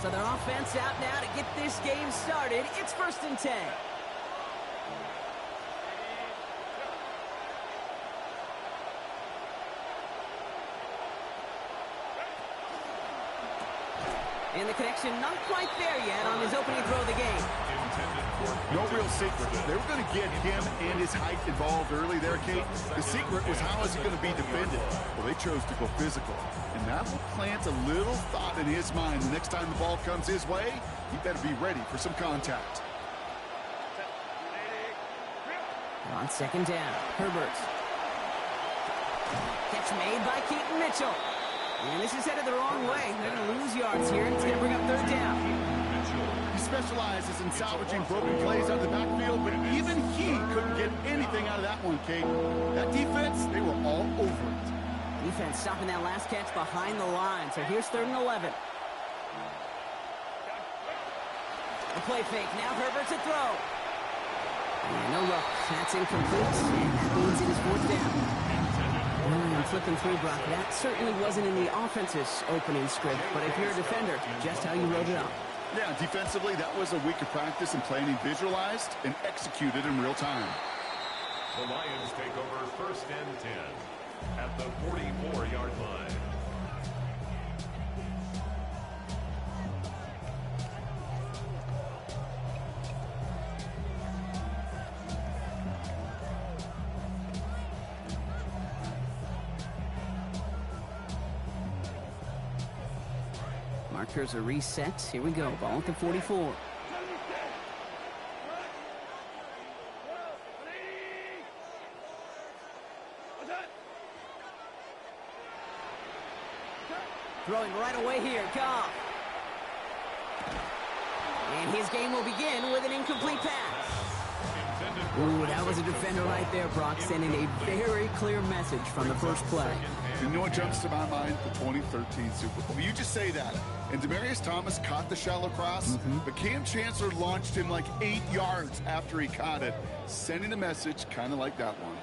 So their offense out now to get this game started. It's 1st and 10. And the connection not quite there yet on his opening throw of the game. No real secret. They were going to get him and his height involved early there, Kate. The secret was how is he going to be defended? Well, they chose to go physical. And that will plant a little thought in his mind. The next time the ball comes his way, he better be ready for some contact. On 2nd down, Herbert. Catch made by Keaton Mitchell. And this is headed the wrong way. They're going to lose yards here, and it's going to bring up 3rd down. He specializes in salvaging broken plays out of the backfield, but even he couldn't get anything out of that one, Kate. That defense, they were all over it. Defense stopping that last catch behind the line. So here's 3rd and 11. A play fake. Now Herbert to throw. And no look. That's incomplete. And that means it is 4th down. I'm flipping through, Brock. That certainly wasn't in the offense's opening script, but if you're a defender, just how you wrote it up. Yeah, defensively, that was a week of practice and planning visualized and executed in real time. The Lions take over 1st and 10 at the 44-yard line. Markers are reset. Here we go. Ball at the 44. Throwing right away here, Goff. And his game will begin with an incomplete pass. Ooh, that was a defender right there, Brock, sending a very clear message from the first play. You know what jumps to my mind? The 2013 Super Bowl. You just say that. And Demaryius Thomas caught the shallow cross, but Cam Chancellor launched him like 8 yards after he caught it, sending a message kind of like that one.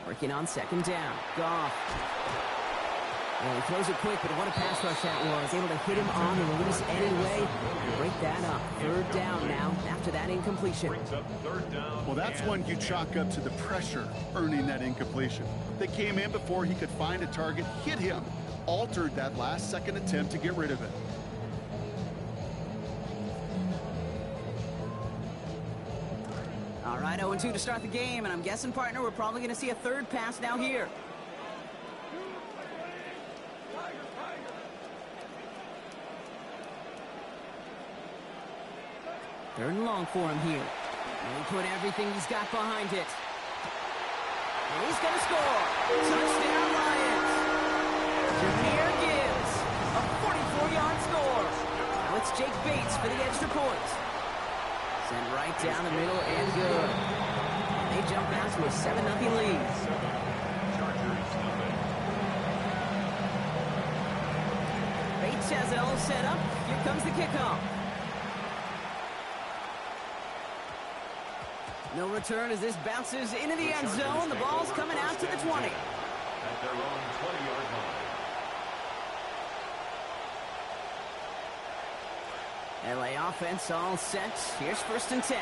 Working on 2nd down. Goff. Well, he throws it quick, but what a pass rush that was. Able to hit him on the release anyway. Break that up. 3rd down now after that incompletion. Well, that's one you chalk up to the pressure earning that incompletion. They came in before he could find a target, hit him, altered that last-second attempt to get rid of it. All right, 0-2 to start the game, and I'm guessing, partner, we're probably going to see a 3rd pass now here. Third and long for him here. And he put everything he's got behind it. And he's going to score. Touchdown, Lions. Jameer Gibbs, a 44-yard score. Now it's Jake Bates for the extra point. Sent right down the middle and good. And they jump out to a 7-0 lead. Bates has it all set up. Here comes the kickoff. No return as this bounces into the end zone. The ball's coming out to the 20. At their own 20-yard line. LA offense all set. Here's 1st and 10.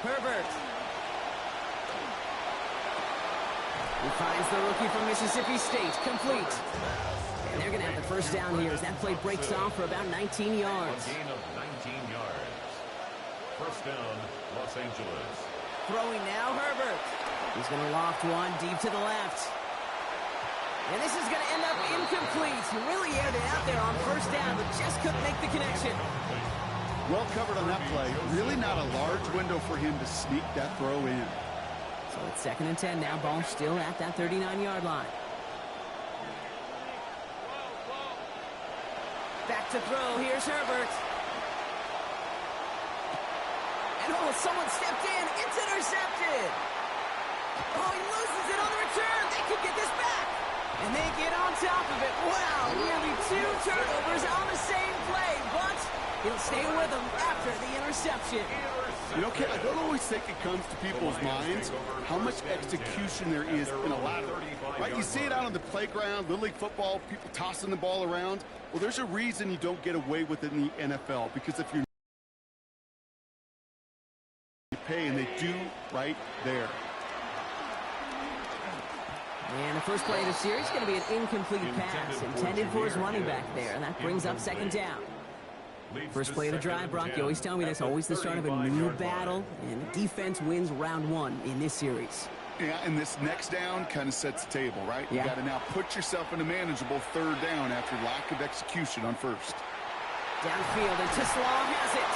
Herbert. He finds the rookie from Mississippi State. Complete. And they're going to have the 1st down here as that play breaks off for about 19 yards. A gain of 19 yards. 1st down, Los Angeles. Throwing now, Herbert. He's going to loft one deep to the left. And this is going to end up incomplete. He really aired it out there on 1st down, but just couldn't make the connection. Well covered on that play. Really not a large window for him to sneak that throw in. So it's 2nd and 10 now. Ball still at that 39-yard line. Back to throw. Here's Herbert. And oh, someone stepped in. It's intercepted. Oh, he loses it on the return. They could get this back. And they get on top of it. Wow, nearly 2 turnovers on the same play, but he'll stay with them after the interception. You know, Kate, I don't always think it comes to people's minds how much execution there is in a lateral. Right? You see it out on the playground, Little League football, people tossing the ball around. Well, there's a reason you don't get away with it in the NFL, because if you pay, and they do right there. And the first play of the series is going to be an incomplete pass intended for his running back there, and that brings up 2nd down. First play of the drive, Brock, you always tell me that's always the start of a new battle, and the defense wins round 1 in this series. Yeah, and this next down kind of sets the table, right? Yeah. You got to now put yourself in a manageable 3rd down after lack of execution on 1st. Downfield, and Tislaw has it.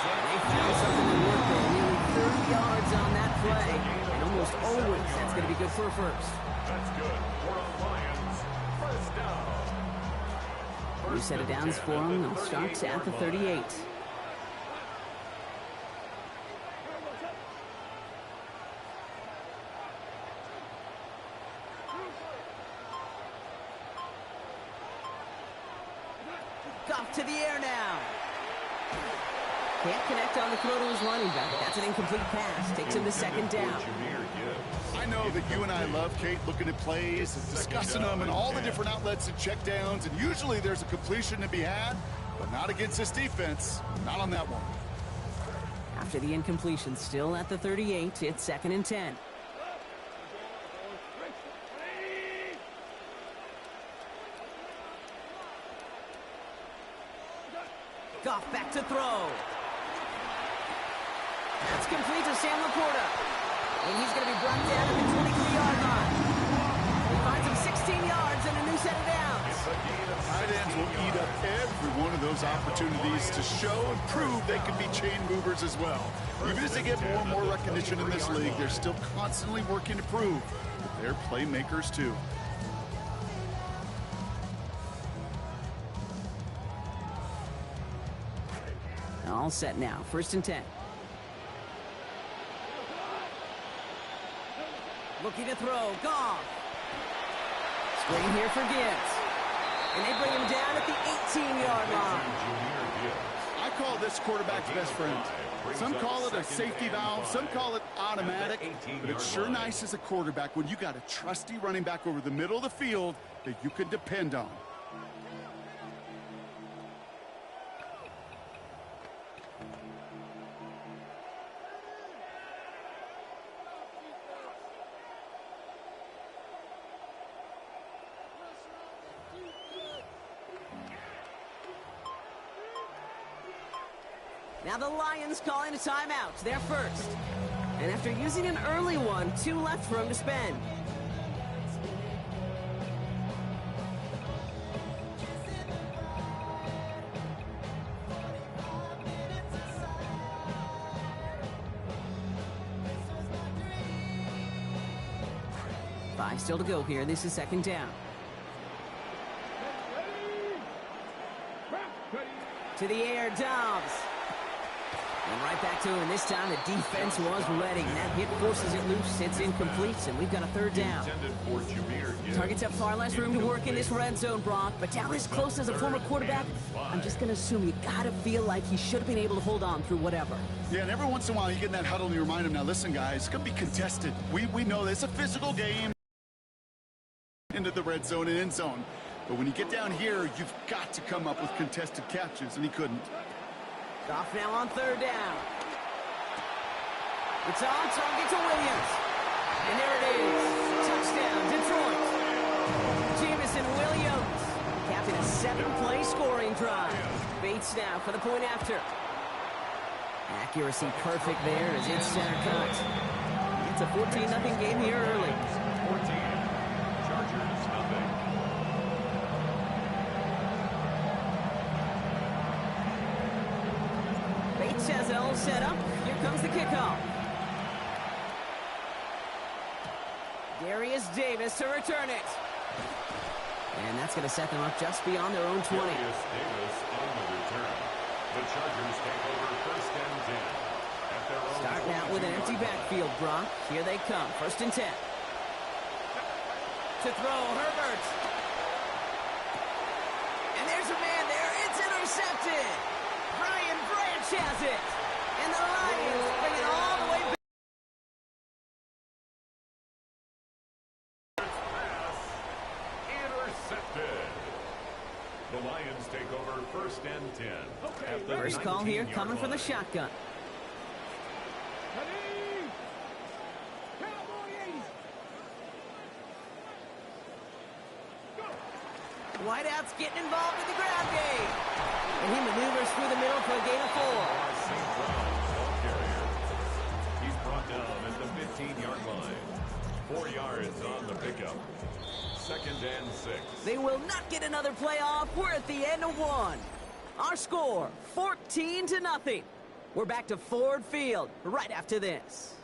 They found something to work with. Nearly 30 yards on that play, and almost always that's going to be good for a 1st. That's good for a Lions 1st down. New set of downs for him. They'll start at the 38. Goff to the air now. Can't connect on the throw to his running back. That's an incomplete pass. Takes him to 2nd down. I know that you and I love, Kate, looking at plays and discussing them and all the different outlets and check downs, and usually there's a completion to be had, but not against this defense. Not on that one. After the incompletion, still at the 38, it's 2nd and 10. Goff back to throw. That's complete to Sam Laporta. And he's going to be brought down at the 23-yard line. He finds him 16 yards and a new set of downs. Tight ends will eat up every one of those opportunities to show and prove they can be chain movers as well. Even as they get more and more recognition in this league, they're still constantly working to prove that they're playmakers too. All set now. 1st and 10. Looking to throw. Goff. Screen here for Gibbs. And they bring him down at the 18-yard line. I call this quarterback's best friend. Some call it a safety valve, some call it automatic, but it's sure nice as a quarterback when you got a trusty running back over the middle of the field that you can depend on. Now the Lions calling a timeout, their first. And after using an early one, 2 left for him to spend. Five still to go here. This is 2nd down. To the air, Dobbs. And right back to him. This time the defense was ready. That hit forces it loose. It's incomplete, and we've got a third down. Targets have far less room to work in this red zone, Brock. But down this close as a former quarterback, I'm just going to assume you got to feel like he should have been able to hold on through whatever. Yeah, and every once in a while you get in that huddle and you remind him, now listen, guys, it's going to be contested. We know this. It's a physical game into the red zone and end zone. But when you get down here, you've got to come up with contested catches, and he couldn't. Goff now on third down. It's on target to Williams. And there it is. Touchdown, Detroit. Jamison Williams capping a 7-play scoring drive. Bates now for the point after. Accuracy perfect there as it's center cut. It's a 14-0 game here early. 14. Chargers nothing. Bates has it all set up. Here comes the kickoff. Darius Davis to return it. And that's going to set them up just beyond their own 20. Darius Davis on the return. The Chargers take over first and 10. At their own Starting out with an empty backfield, Brock. Here they come. First and 10. To throw, Herbert. And there's a man there. It's intercepted. Brian Branch has it. And the Lions bring it all the way back. Intercepted. The Lions take over first and 10. At the First call here coming from the shotgun. Whiteout's getting involved in the ground game. And he maneuvers through the middle for a gain of 4. St. Brown's ball carrier. He's brought down at the 15-yard line. 4 yards on the pickup. Second and 6. They will not get another play off. We're at the end of 1. Our score, 14-0. We're back to Ford Field right after this.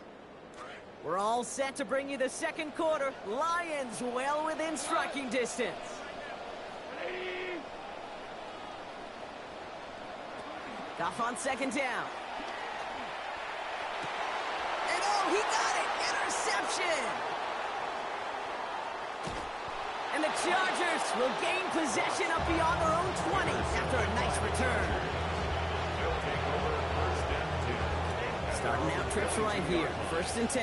We're all set to bring you the second quarter. Lions well within striking distance. Goff on second down. And oh, he got it! Interception! And the Chargers will gain possession up beyond their own 20 after a nice return. They'll take over first and 10. Starting out trips right here. First and 10.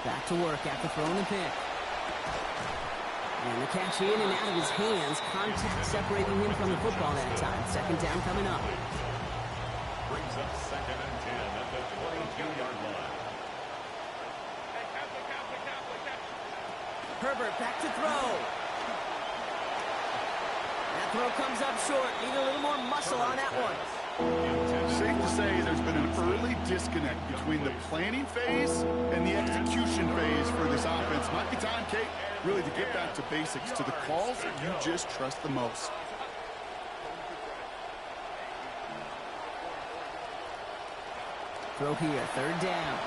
Back to work after throwing the pick. And the catch in and out of his hands. Contact separating him from the football that time. Second down coming up. Brings up second and 10 at the 22-yard line. Herbert back to throw. That throw comes up short. Need a little more muscle on that one. Safe to say there's been an early disconnect between the planning phase and the execution phase for this offense. Might be time, Kate, really to get back to basics, to the calls that you just trust the most. Throw here, third down.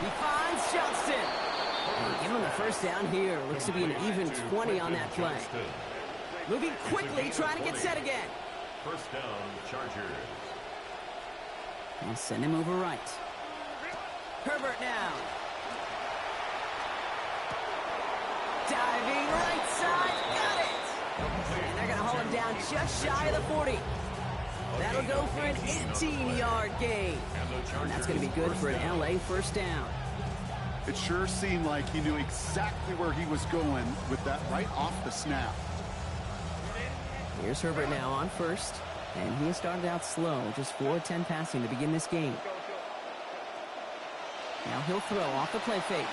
He finds Johnston. And give him the first down here. Looks to be an even 20 on that play. Moving quickly, trying to get set again. First down, Chargers. I'll send him over right. Herbert now. Diving right side, got it! And they're going to haul him down just shy of the 40. That'll go for an 18-yard gain. And that's going to be good for an LA first down. It sure seemed like he knew exactly where he was going with that right off the snap. Here's Herbert now on first. And he has started out slow, just 4 of 10 passing to begin this game. Now he'll throw off the play fake.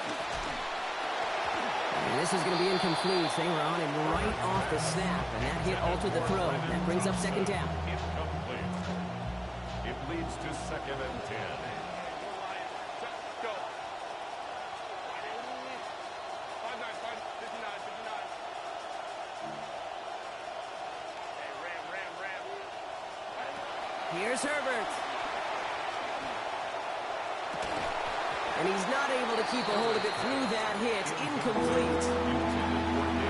And this is going to be incomplete. They were on him right off the snap, and that hit altered the throw. That brings up second down. Incomplete. It leads to second and 10. Here's Herbert. And he's not able to keep a hold of it through that hit. Incomplete.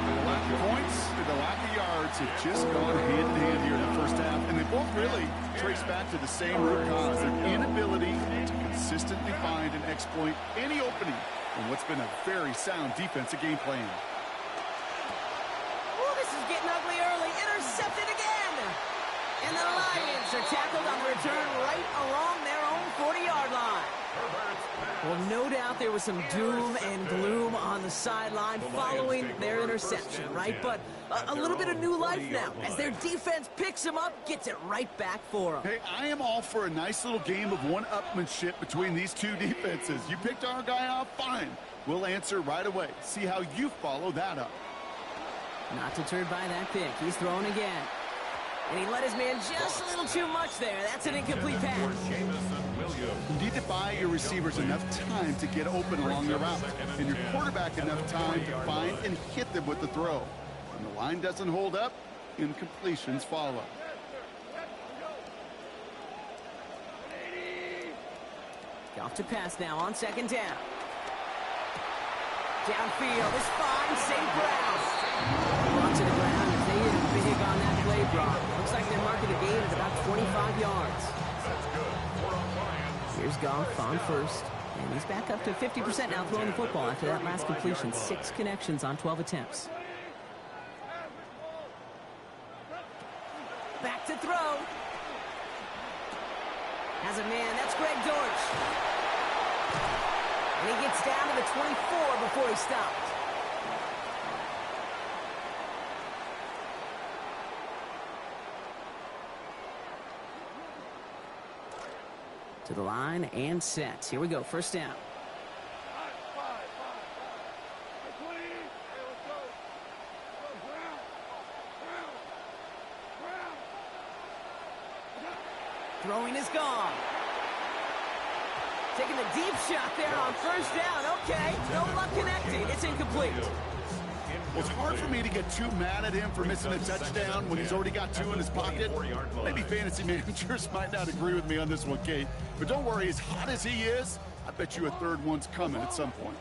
The lack of points, the lack of yards, yards have just gone hand in hand here in the first half, and they both really trace back to the same root cause, their inability to consistently find and exploit any opening in what's been a very sound defensive game plan. Oh, this is getting ugly early. Intercepted again. And the Lions are tackled on the return right along their own 40-yard line. Well, no doubt there was some doom and gloom on the sideline following their interception, right? But a little bit of new life now as their defense picks them up, gets it right back for them. Hey, I am all for a nice little game of one-upmanship between these two defenses. You picked our guy off, fine. We'll answer right away. See how you follow that up. Not deterred by that pick. He's throwing again. And he let his man just a little too much there. That's an incomplete pass. You need to buy your receivers enough time to get open along their route, and your quarterback enough time to find and hit them with the throw. When the line doesn't hold up, incompletions follow. Off to pass now on second down. Downfield is fine, safe ground. Brought to the ground as they hit big on that play drop. Looks like they're marking the gain at about 25 yards. Here's Goff on first. And he's back up to 50% now throwing the football after that last completion. 6 connections on 12 attempts. Back to throw. Has a man. That's Greg Dortch. And he gets down to the 24 before he stopped. To the line and set. Here we go, first down. Throwing is gone. Taking the deep shot there on first down. Okay, no luck connecting. It's incomplete. Well, it's hard for me to get too mad at him for missing a touchdown when he's already got 2 in his pocket. Maybe fantasy managers might not agree with me on this one, Kate. But don't worry, as hot as he is, I bet you a third one's coming at some point.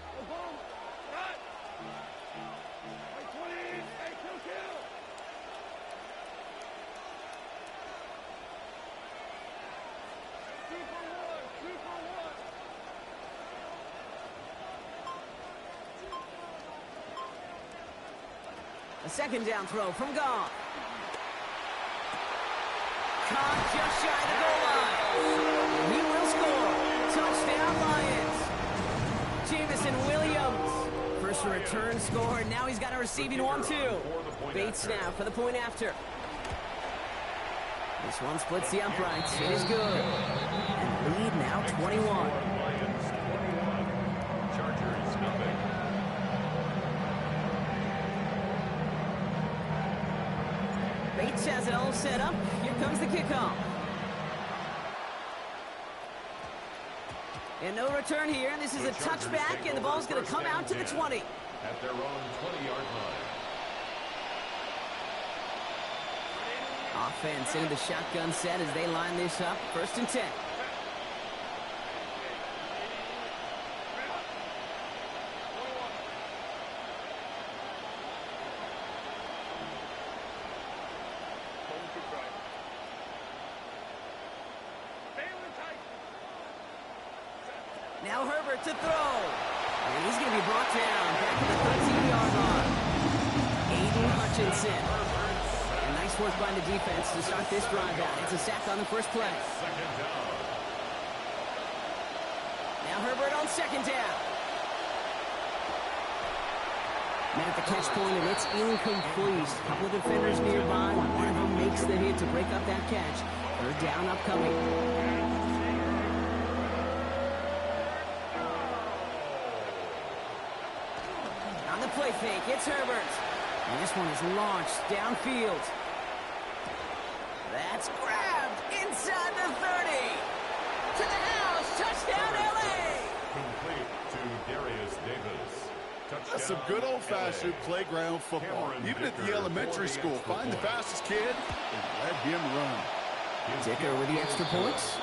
A second down throw from Goff. Caught just shy of the goal line. He will score. Touchdown, Lions. Jamison Williams. First return score. Now he's got a receiving one, too. Bates now for the point after. This one splits the uprights. It is good. And lead now 21. Bates has it all set up. Here comes the kickoff. And no return here. This is a touchback, and the ball's going to come out to the 20. At their own 20-yard line. Offense into the shotgun set as they line this up. First and 10. Now Herbert to throw. And he's going to be brought down back to the 13-yard line. Aiden Hutchinson. And nice work by the defense to start this drive out. It's a sack on the first play. Now Herbert on second down. Man at the catch point, and it's incomplete. A couple of defenders nearby. One of them makes the hit to break up that catch. Third down upcoming. Play fake, it's Herbert. And this one is launched downfield. That's grabbed inside the 30. To the house, touchdown LA. Complete to Darius Davis. Touchdown, That's some good old-fashioned playground football. Even at the elementary school, find the fastest kid and let him run. Dicker with the extra points.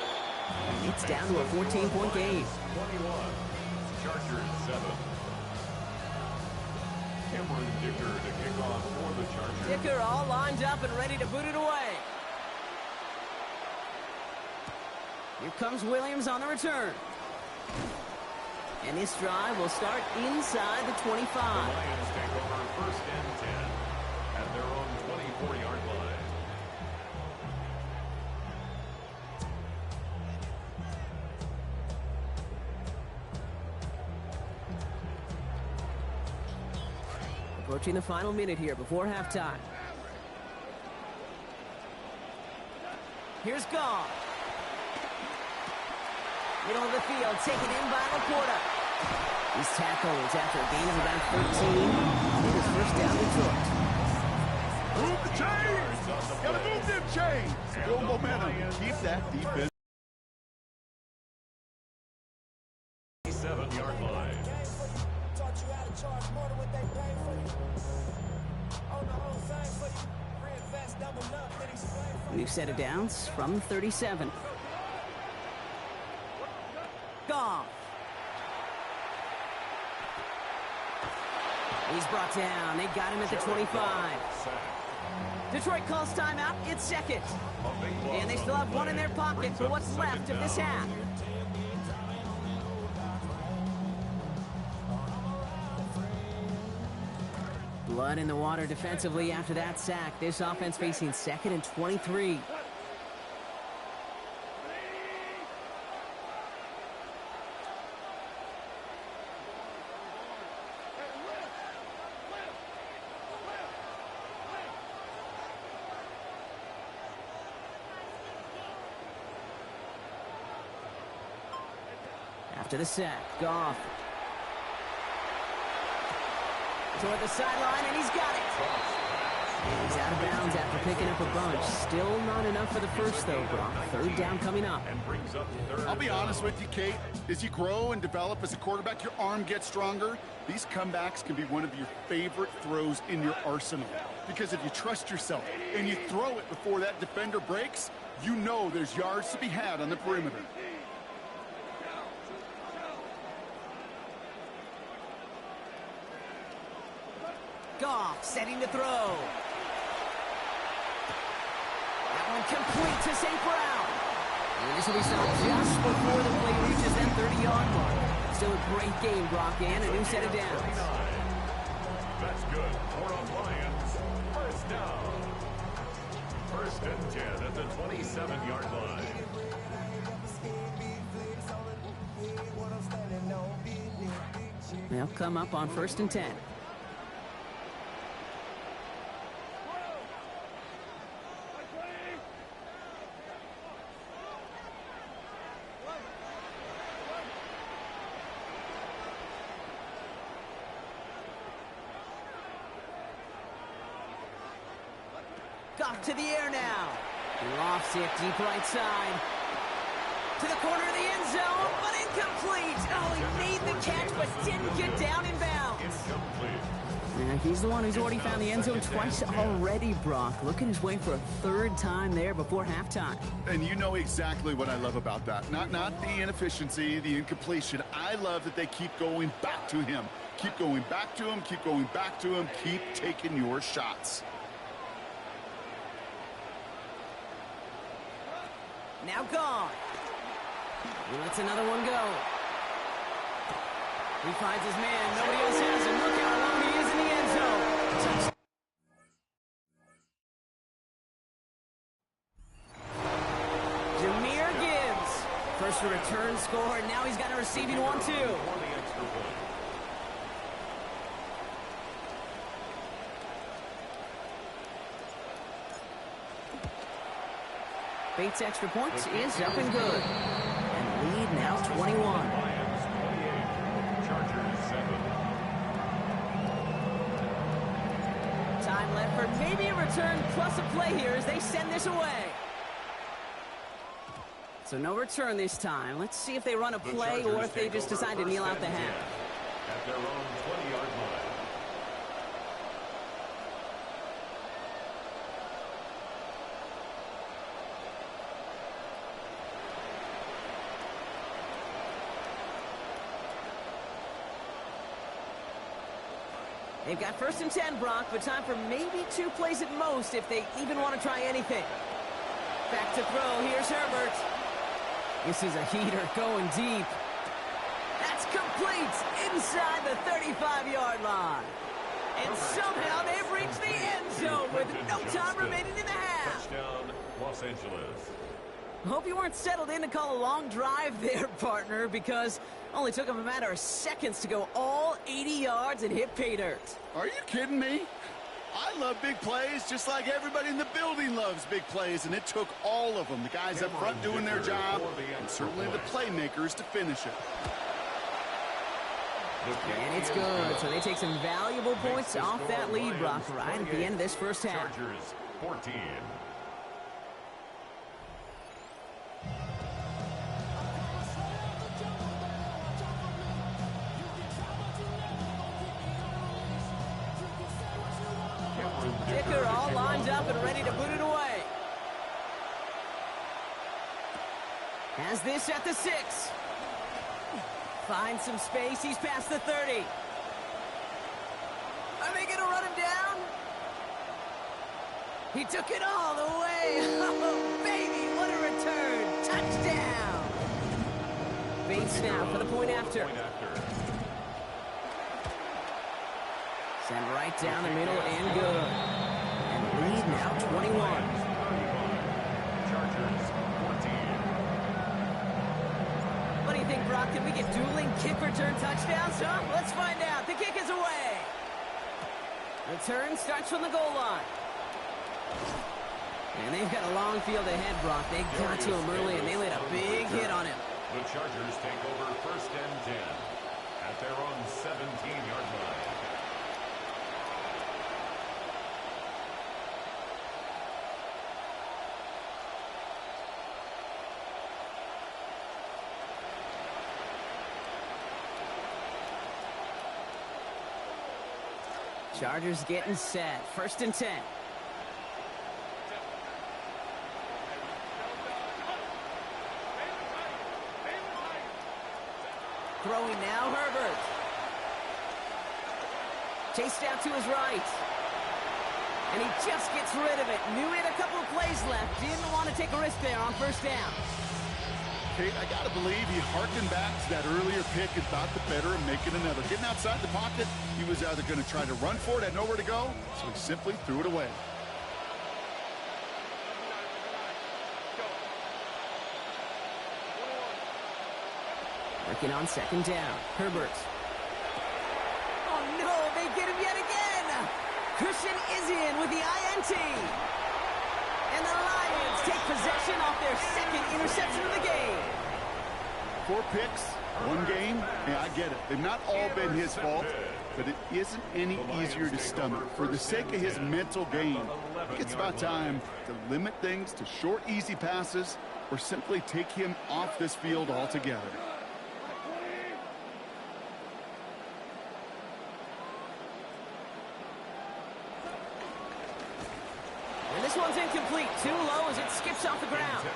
It's down to a 14-point game. 21. Chargers 7. Cameron Dicker to kick off for the Chargers. Dicker all lined up and ready to boot it away. Here comes Williams on the return. And this drive will start inside the 25. The Lions take over first and 10 at their own 24-yard line. Approaching the final minute here before halftime. Here's Goff. Middle of the field, taken in by Laporta. He's tackled after a gain of about 13. It is first down Detroit. Move the chains! Gotta move them chains! Build momentum. Keep that defense. 7-yard line. New set of downs from 37. Goff. He's brought down. They got him at the 25. Detroit calls timeout. It's second. And they still have one in their pocket for what's left of this half. Blood in the water defensively after that sack. This offense facing second and 23. After the sack, Goff. Toward the sideline, and he's got it. He's out of bounds after picking up a bunch. Still not enough for the first, though, Brock. Third down coming up. I'll be honest with you, Kate. As you grow and develop as a quarterback, your arm gets stronger. These comebacks can be one of your favorite throws in your arsenal. Because if you trust yourself and you throw it before that defender breaks, you know there's yards to be had on the perimeter. Goff setting to throw. That one complete to St. Brown. And this will be stopped just before the play reaches that 30-yard mark. Still a great game, Brock, and a new set of downs. That's good for the Lions. First down. First and 10 at the 27-yard line. They'll come up on first and 10. Goff to the air now. He lofts it deep right side. To the corner of the end zone, but incomplete. Oh, he made the catch, but didn't get down in bounds. Incomplete. Yeah, he's the one who's already found the end zone twice already, Brock. Looking his way for a third time there before halftime. And you know exactly what I love about that. Not the inefficiency, the incompletion. I love that they keep going back to him. Keep going back to him, keep going back to him, keep taking your shots. Now gone. He lets another one go. He finds his man. Nobody else has him. Look how long he is in the end zone. Jahmyr Gibbs. First a return score, and now he's got a receiving one, too. Bates' extra point is up and good. And lead now 21. Lions 28, Chargers 7. Time left for maybe a return plus a play here as they send this away. So no return this time. Let's see if they run a play or if they just decide to kneel out the half. At their own 20-yard line. They've got 1st and 10, Brock, but time for maybe 2 plays at most if they even want to try anything. Back to throw. Here's Herbert. This is a heater going deep. That's complete inside the 35-yard line. And somehow they've reached the end zone with no time remaining in the half. Touchdown, Los Angeles. Hope you weren't settled in to call a long drive there, partner, because only took them a matter of seconds to go all 80 yards and hit pay dirt. Are you kidding me? I love big plays just like everybody in the building loves big plays, and it took all of them, the guys up front doing their job, and certainly the playmakers to finish it. And it's good, so they take some valuable points off that lead, Brock, right at the end of this first half. Chargers 14. Kicker all lined up and ready to put it away. Has this at the 6. Finds some space. He's past the 30. Are they going to run him down? He took it all the way. Oh, baby, what a return. Touchdown. Bates now for the point after. Send right down the middle and good. And lead now 21. Chargers 14. What do you think, Brock? Can we get dueling kick return touchdowns? Huh? Let's find out. The kick is away. Return starts from the goal line. And they've got a long field ahead, Brock. They got to him early, and they laid a big hit on him. The Chargers take over 1st and 10 at their own 17-yard line. Chargers getting set. 1st and 10. Throwing now, Herbert. Chased out to his right. And he just gets rid of it. Knew he had a couple of plays left. Didn't want to take a risk there on 1st down. Kate, I got to believe he harkened back to that earlier pick and thought the better of making another. Getting outside the pocket, he was either going to try to run for it, had nowhere to go, so he simply threw it away. Working on 2nd down. Herbert. Oh, no, they get him yet again. Christian is in with the INT. And the Lions take possession off their 2nd interception of the game. 4 picks, 1 game. Yeah, I get it. They've not all been his fault, but it isn't any easier to stomach. For the sake of his mental game, I think it's about time to limit things to short, easy passes or simply take him off this field altogether. This one's incomplete. Too low as it skips off the ground.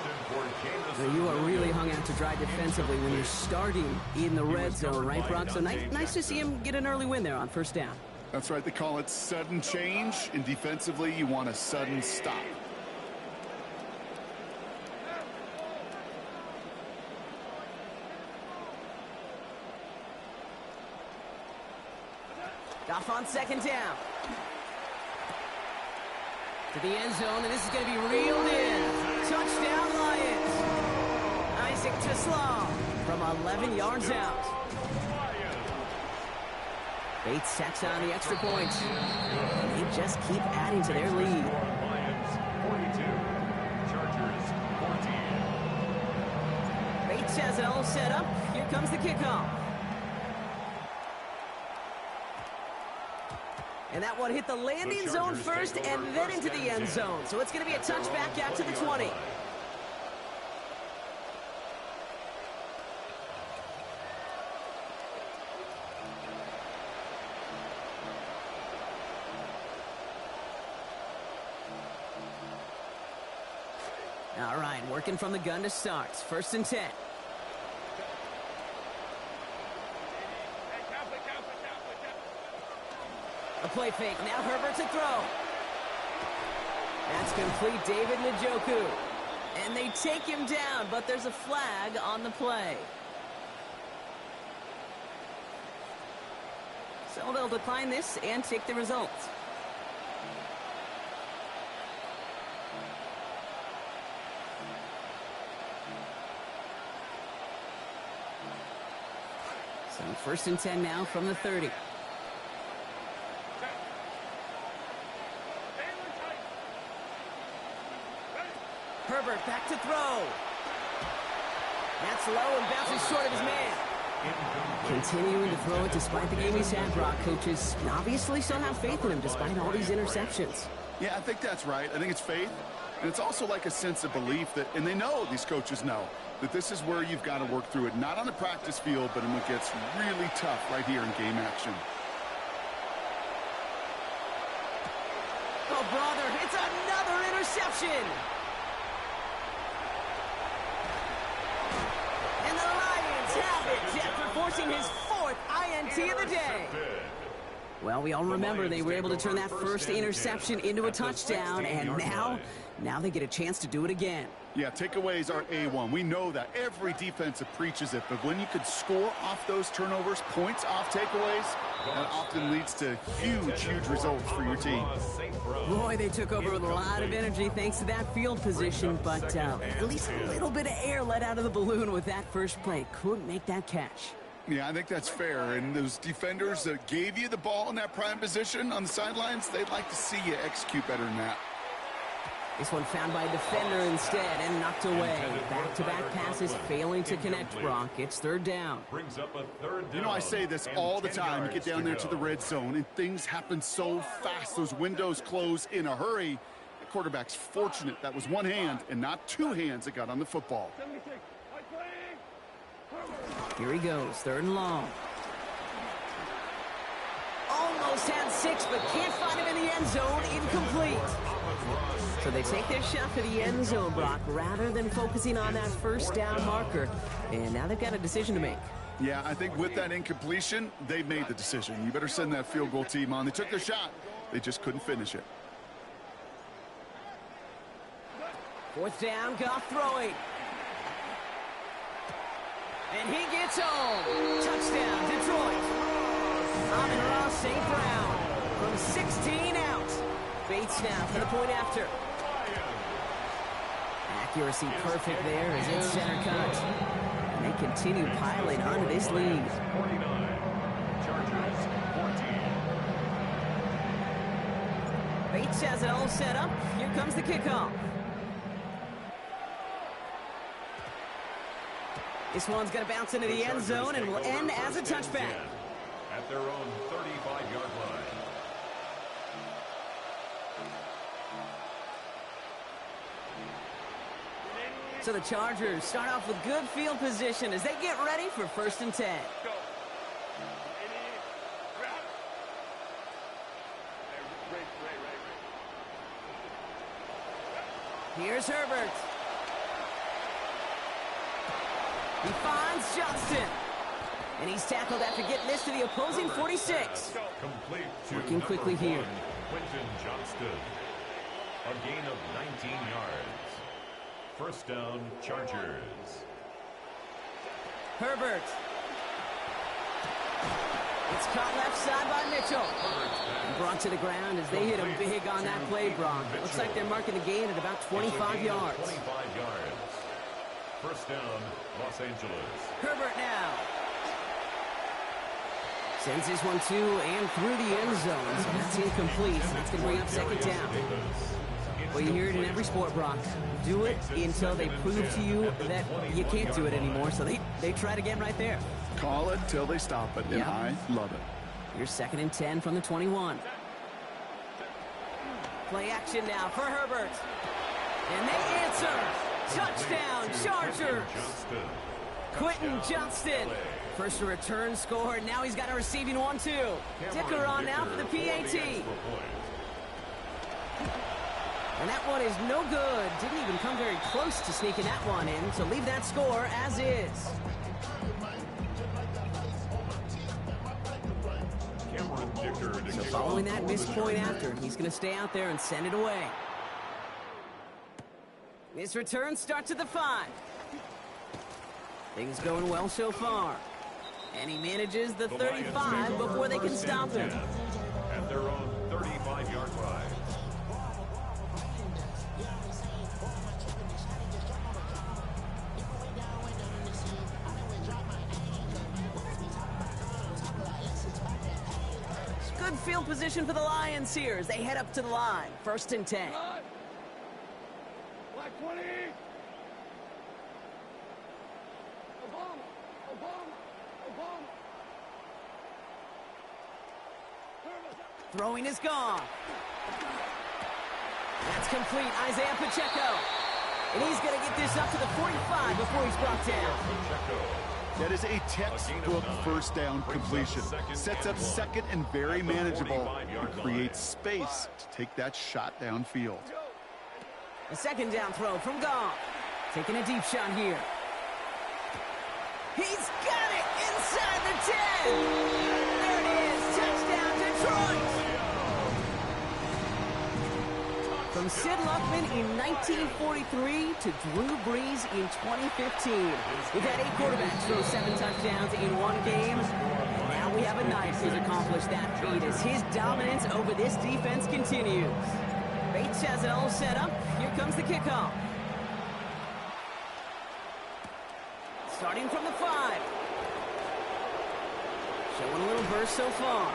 Well, you are really hung out to dry defensively when you're starting in the red zone, right, Brock? So nice to see him get an early win there on 1st down. That's right. They call it sudden change. And defensively, you want a sudden stop. Off on 2nd down. To the end zone, and this is going to be reeled in. Touchdown, Lions. Isaac Teslam from 11 yards out. Bates sacks on the extra point. They just keep adding to their lead. Lions 42. Chargers 14. Bates has it all set up. Here comes the kickoff. And that one hit the landing zone first and then into the end zone. So it's going to be a touchback out to the 20. All right, working from the gun to start. 1st and 10. A play fake. Now Herbert to throw. That's complete, David Njoku. And they take him down, but there's a flag on the play. So they'll decline this and take the results. So 1st and 10 now from the 30. Herbert back to throw. That's low and bounces short of his man. Continuing to throw it despite the game he's had, Brock. Coaches obviously still have faith in him despite all these interceptions. Yeah, I think that's right. I think it's faith. And it's also like a sense of belief that, and they know, these coaches know, that this is where you've got to work through it. Not on the practice field, but when it gets really tough right here in game action. Oh, brother, it's another interception. And the Lions have it after forcing his 4th INT of the day. Well, we all remember they were able to turn that first interception into a touchdown, and now they get a chance to do it again. Yeah, takeaways are A1. We know that. Every defensive preaches it, but when you could score off those turnovers, points off takeaways, that often leads to huge, huge results for your team. Boy, they took over with a lot of energy thanks to that field position, but at least a little bit of air let out of the balloon with that first play. Couldn't make that catch. Yeah, I think that's fair. And those defenders that gave you the ball in that prime position on the sidelines, they'd like to see you execute better than that. This one found by a defender instead and knocked away. Back-to-back passes failing to connect, Brock. It's 3rd down. Brings up a 3rd down. You know, I say this all the time. You get down there to the red zone, and things happen so fast. Those windows close in a hurry. The quarterback's fortunate that was one hand and not 2 hands that got on the football. Here he goes, 3rd and long. Almost had 6, but can't find him in the end zone. Incomplete. So they take their shot for the end zone, Brock, rather than focusing on that 1st down marker. And now they've got a decision to make. Yeah, I think with that incompletion, they've made the decision. You better send that field goal team on. They took their shot. They just couldn't finish it. 4th down, Goff throwing. And he gets home. Touchdown, Detroit. Amon-Ra St. Brown from 16 out. Bates now for the point after. Accuracy perfect there as it's center cut. And they continue piling onto this lead. 49. Chargers 14. Bates has it all set up. Here comes the kickoff. This one's going to bounce into the end zone and will end as a touchback. At their own 35-yard line. So the Chargers start off with good field position as they get ready for 1st and 10. Here's Herbert. He finds Johnston. And he's tackled after getting this to the opposing 46. Complete to Working quickly here. Quentin Johnston. A gain of 19 yards. 1st down, Chargers. Herbert. It's caught left side by Mitchell. Brought to the ground as they hit him big on that play, Brock. It looks like they're marking the gain at about 25 yards. 25 yards. 1st down, Los Angeles. Herbert now. Sends this one to and through the end zone. So that's incomplete. That's going to bring up 2nd down. Well, you hear it in every sport, Brock. Do it until they prove to you that you can't do it anymore. So they tried again right there. Call it till they stop it, and I love it. Here's 2nd and 10 from the 21. Play action now for Herbert. And they answer. Touchdown, Chargers. Quentin Johnston. First return score. Now he's got a receiving one, too. Dicker on now for the PAT. And that one is no good. Didn't even come very close to sneaking that one in. So leave that score as is. Cameron Dicker to So kick following off that for the missed point Chargers. after, he's going to stay out there and send it away. This return starts at the 5. Things going well so far. And he manages the The Lions 35 take over before they can first stop and him. 10 at their own 35-yard line. Good field position for the Lions here as they head up to the line. First and 10. Black 20. Obama. Throwing is gone. That's complete. Isaiah Pacheco. And he's going to get this up to the 45 before he's brought down. Pacheco. That is a textbook first down completion. Sets up second and very manageable and creates space to take that shot downfield. A second down throw from Goff. Taking a deep shot here. He's got it inside the 10. There it is. Touchdown, Detroit. From Sid Luckman in 1943 to Drew Brees in 2015. We've had 8 quarterbacks throw 7 touchdowns in one game. Now we have a ninth who's accomplished that feat as his dominance over this defense continues. Bates has it all set up. Here comes the kickoff. Starting from the 5. Showing a little burst so far.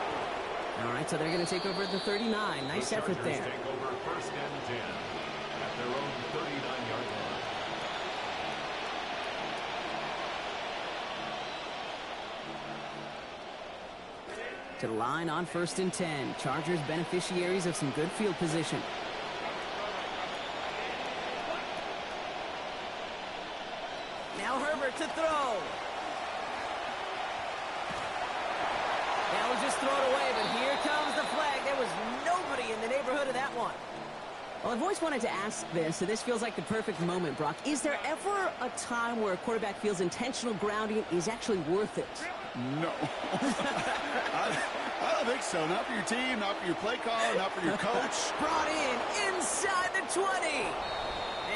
All right, so they're going to take over at the 39. Nice effort there. Take over first and 10 at their own 39-yard line. To the line on first and 10. Chargers beneficiaries of some good field position. Now Herbert to throw. That was just thrown away, but here comes the flag. There was nobody in the neighborhood of that one. Well, I've always wanted to ask this, and this feels like the perfect moment, Brock. Is there ever a time where a quarterback feels intentional grounding is actually worth it? No. I don't think so. Not for your team, not for your play caller, not for your coach. Brought in inside the 20.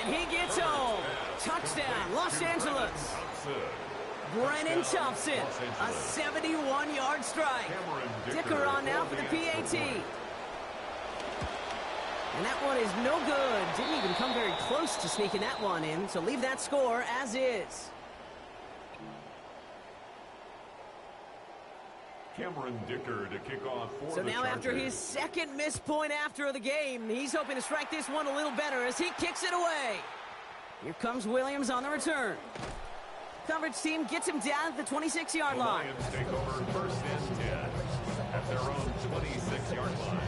And he gets home. Touchdown, Los Angeles. Brennan Thompson, a 71-yard strike. Dicker on now for the PAT. And that one is no good. Didn't even come very close to sneaking that one in, so leave that score as is. Cameron Dicker to kick off for So the now after Chargers. his second missed point after the game, he's hoping to strike this one a little better as he kicks it away. Here comes Williams on the return. Coverage team gets him down at the 26-yard The line. Lions take over first and 10 at their own 26-yard line.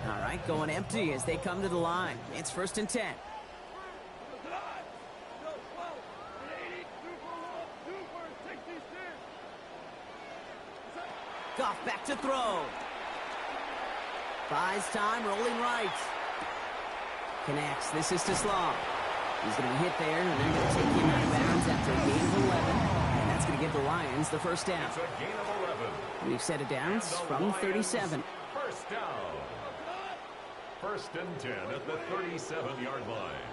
All right, going empty as they come to the line. It's first and 10. Goff back to throw. Buys time, rolling right. Connects. This is to Slaw. He's going to be hit there, and they're going to take him out of bounds after a gain of 11. And that's going to give the Lions the first down. It's a gain of 11. We've set it down And the from Lions 37. First down. First and 10 at the 37-yard line.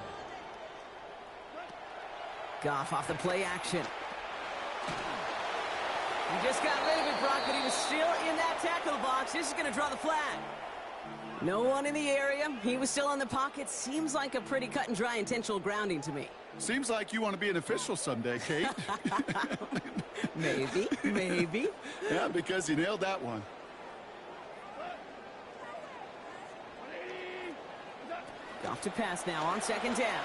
Goff off the play action. He just got rid of it, Brock, but he was still in that tackle box. This is going to draw the flag. No one in the area. He was still in the pocket. Seems like a pretty cut and dry intentional grounding to me. Seems like you want to be an official someday, Kate. Maybe, maybe. Yeah, because you nailed that one. Off to pass now on second down.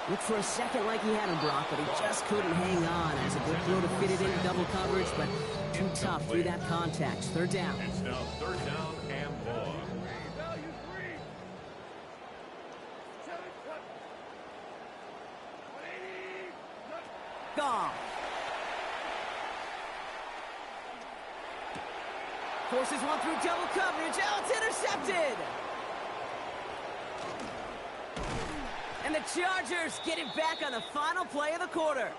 Looked for a second like he had him, Brock, but he just couldn't hang on as a good throw to fit it into double coverage, but too tough through that contact. Third down. It's now third down and long. Gone. Forces one through double coverage. Oh, it's intercepted. And the Chargers get it back on the final play of the quarter.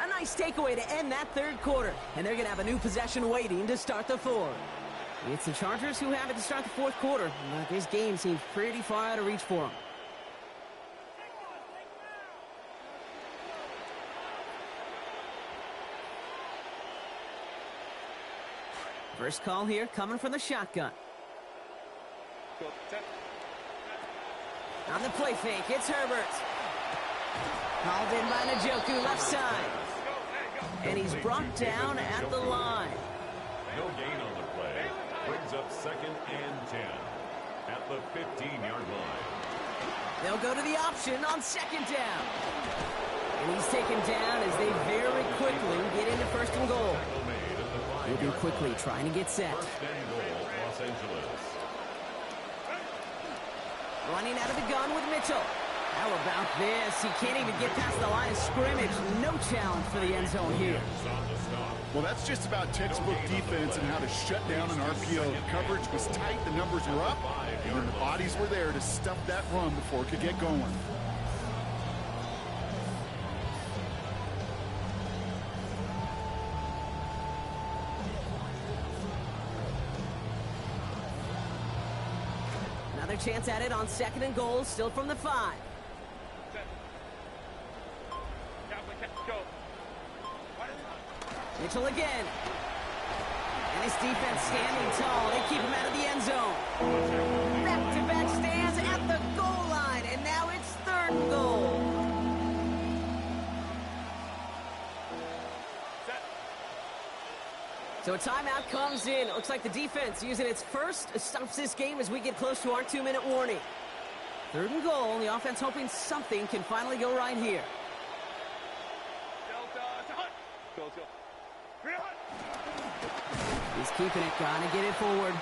A nice takeaway to end that third quarter. And they're going to have a new possession waiting to start the fourth. It's the Chargers who have it to start the fourth quarter. But this game seems pretty far out of reach for them. First call here coming from the shotgun. On the play fake, it's Herbert. Called in by Njoku, left side. And he's brought down at the line. No gain on the play. Brings up 2nd and 10 at the 15-yard line. They'll go to the option on 2nd down. And he's taken down as they very quickly get into 1st and goal. Moving quickly, trying to get set. 1st and goal, Los Angeles. Running out of the gun with Mitchell. How about this? He can't even get past the line of scrimmage. No challenge for the end zone here. Well, that's just about textbook defense and how to shut down an RPO. The coverage was tight, the numbers were up, and then the bodies were there to stuff that run before it could get going. Another chance at it on 2nd and goal, still from the 5. Mitchell again. And his defense standing tall. They keep him out of the end zone. Back-to-back stands at the goal line, and now it's 3rd and goal. So a timeout comes in. It looks like the defense using its first stops this game as we get close to our 2-minute warning. 3rd and goal. The offense hoping something can finally go right here. He's keeping it, gotta get it forward.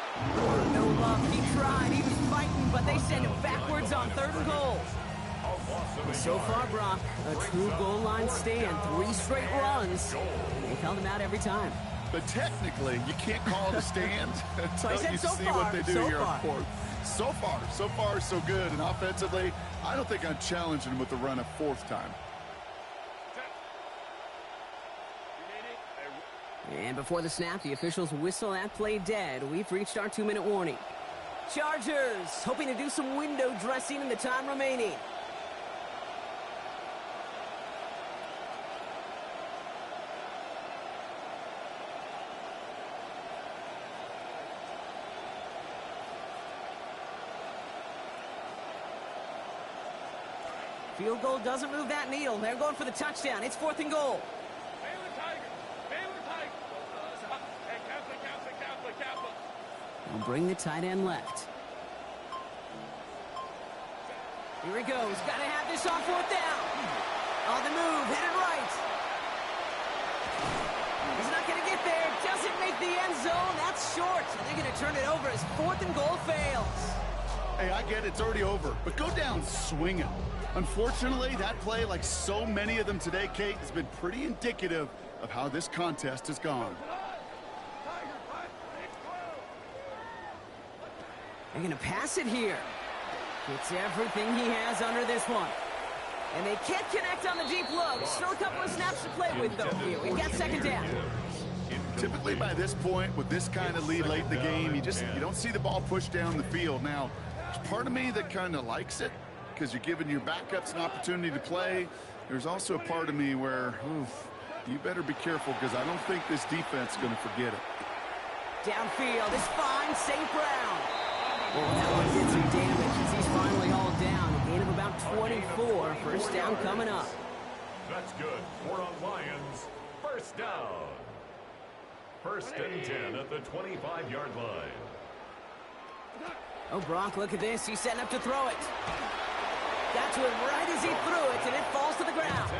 No luck, he tried, he was fighting, but they send him backwards on 3rd and goal. So far, Brock, a true goal line stand. 3 straight runs. They've held him out every time. But technically, you can't call it a stand until you see what they do here on 4th. So far, so good. And offensively, I don't think I'm challenging him with the run a 4th time. And before the snap, the officials whistle that play dead. We've reached our 2-minute warning. Chargers hoping to do some window dressing in the time remaining. Field goal doesn't move that needle. They're going for the touchdown. It's 4th and goal. We'll bring the tight end left. Here he goes. Got to have this on 4th down. On the move, headed right. He's not going to get there. Doesn't make the end zone. That's short. And they're going to turn it over as 4th and goal fails. Hey, I get it. It's already over. But go down swinging. Unfortunately, that play, like so many of them today, Kate, has been pretty indicative of how this contest has gone. They're going to pass it here. Gets everything he has under this one. And they can't connect on the deep look. Still a couple of snaps to play with, though, here. We've got 2nd down. Typically by this point, with this kind of lead late in the game, you don't see the ball pushed down the field. Now, there's part of me that kind of likes it because you're giving your backups an opportunity to play. There's also a part of me where, you better be careful because I don't think this defense is going to forget it. Downfield, this finds St. Brown. Well, that one did some damage as he's finally hauled down. A gain of about 24. 1st down coming up. That's good. 4 on Lions. 1st down. 1st and 10 at the 25-yard line. Oh, Brock, look at this. He's setting up to throw it. Got to it right as he threw it, and it falls to the ground.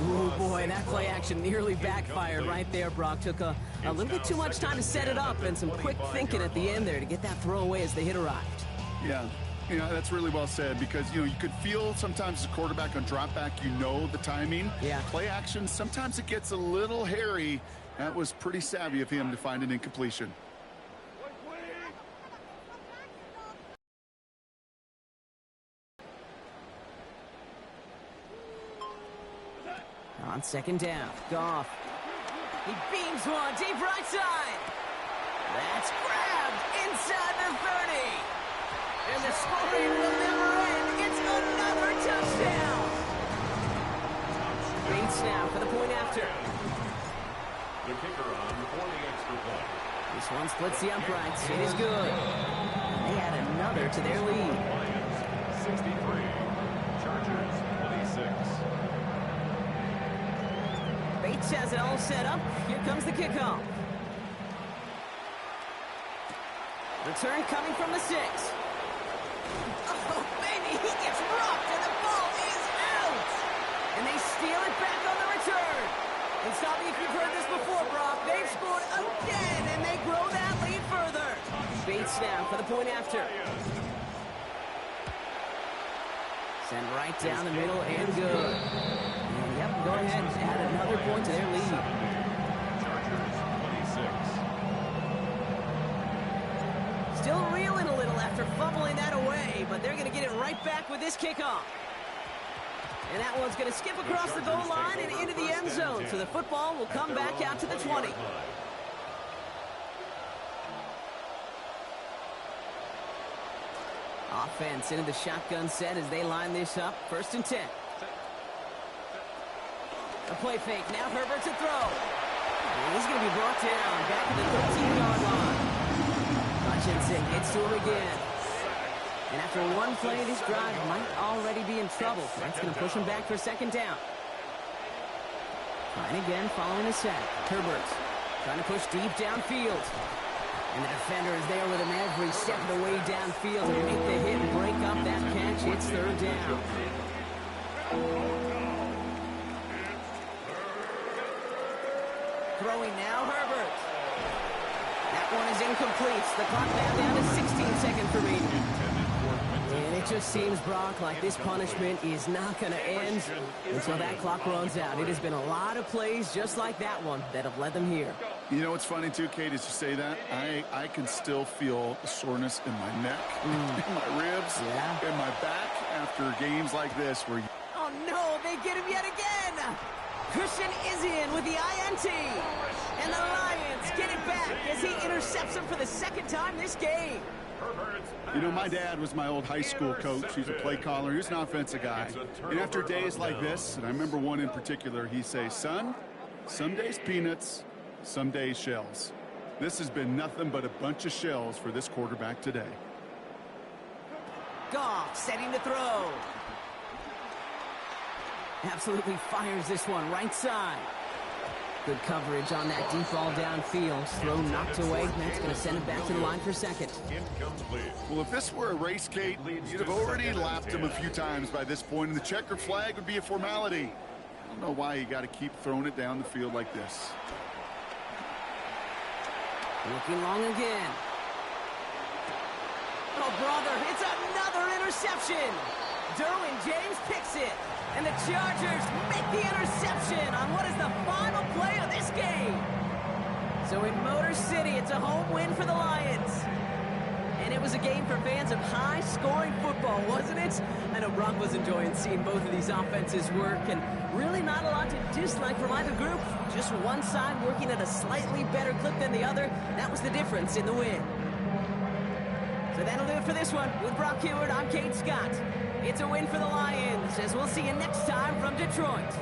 Ooh, boy, that play action nearly backfired right there, Brock. Took a little bit too much time to set it up and some quick thinking at the end there to get that throw away as the hit arrived. Yeah, that's really well said because, you could feel sometimes as a quarterback on drop back, the timing. Yeah. Play action, sometimes it gets a little hairy. That was pretty savvy of him to find an incompletion. On second down, Goff. He beams one deep right side. That's grabbed inside the 30. And the scoring will never end. It's another touchdown. Bates now for the point after. The kicker on for the extra point. This one splits the uprights. It is good. They add another to their lead. Lions 63, Chargers 26. Bates has it all set up. Here comes the kickoff. Return coming from the 6. Oh, baby, he gets rocked and the ball is out. And they steal it back on the return. And stop me if you've heard this before, Brock. They've scored again, and they grow that lead further. Bates now for the point after. Send right down the middle and good. And yep, go ahead and add another point to their lead. Chargers 26. Still reeling a little after fumbling that away, but they're going to get it right back with this kickoff. And that one's going to skip across the goal line and into the end zone. So the football will come back out to the 20. Offense into the shotgun set as they line this up. 1st and 10. A play fake. Now Herbert to throw. And he's going to be brought down back to the 13-yard line. Hutchinson gets to him again. And after one play, this drive might already be in trouble. That's going to push him back for 2nd down. Trying again following a sack. Herbert trying to push deep downfield. And the defender is there with him every step of the way downfield to make the hit and break up that catch. It's 3rd down. Throwing now, Herbert. That one is incomplete. The clock now down to 16 seconds remaining. And it just seems, Brock, like this punishment is not going to end until that clock runs out. It has been a lot of plays just like that one that have led them here. You know what's funny, too, Kate, as you say that? I can still feel the soreness in my neck, in my ribs, in my back after games like this where you... Oh, no, they get him yet again. Christian is in with the INT. And the Lions get it back as he intercepts him for the 2nd time this game. You know, my dad was my old high school coach. He's a play caller. He's an offensive guy. And after days like this, and I remember one in particular, he'd say, son, some days peanuts, some days shells. This has been nothing but a bunch of shells for this quarterback today. Goff setting to throw. Absolutely fires this one right side. Good coverage on that deep ball downfield. Throw knocked away. That's going to send it back to the line for 2nd. Well, if this were a race, Kate, you'd have already lapped him a few times by this point, and the checkered flag would be a formality. I don't know why you got to keep throwing it down the field like this. Looking long again. Oh, brother, it's another interception. Derwin James picks it. And the Chargers make the interception on what is the final play of this game. So in Motor City, it's a home win for the Lions. And it was a game for fans of high-scoring football, wasn't it? I know Brock was enjoying seeing both of these offenses work, and really not a lot to dislike from either group. Just one side working at a slightly better clip than the other. That was the difference in the win. So that'll do it for this one. With Brock Heward, I'm Kate Scott. It's a win for the Lions, as we'll see you next time from Detroit.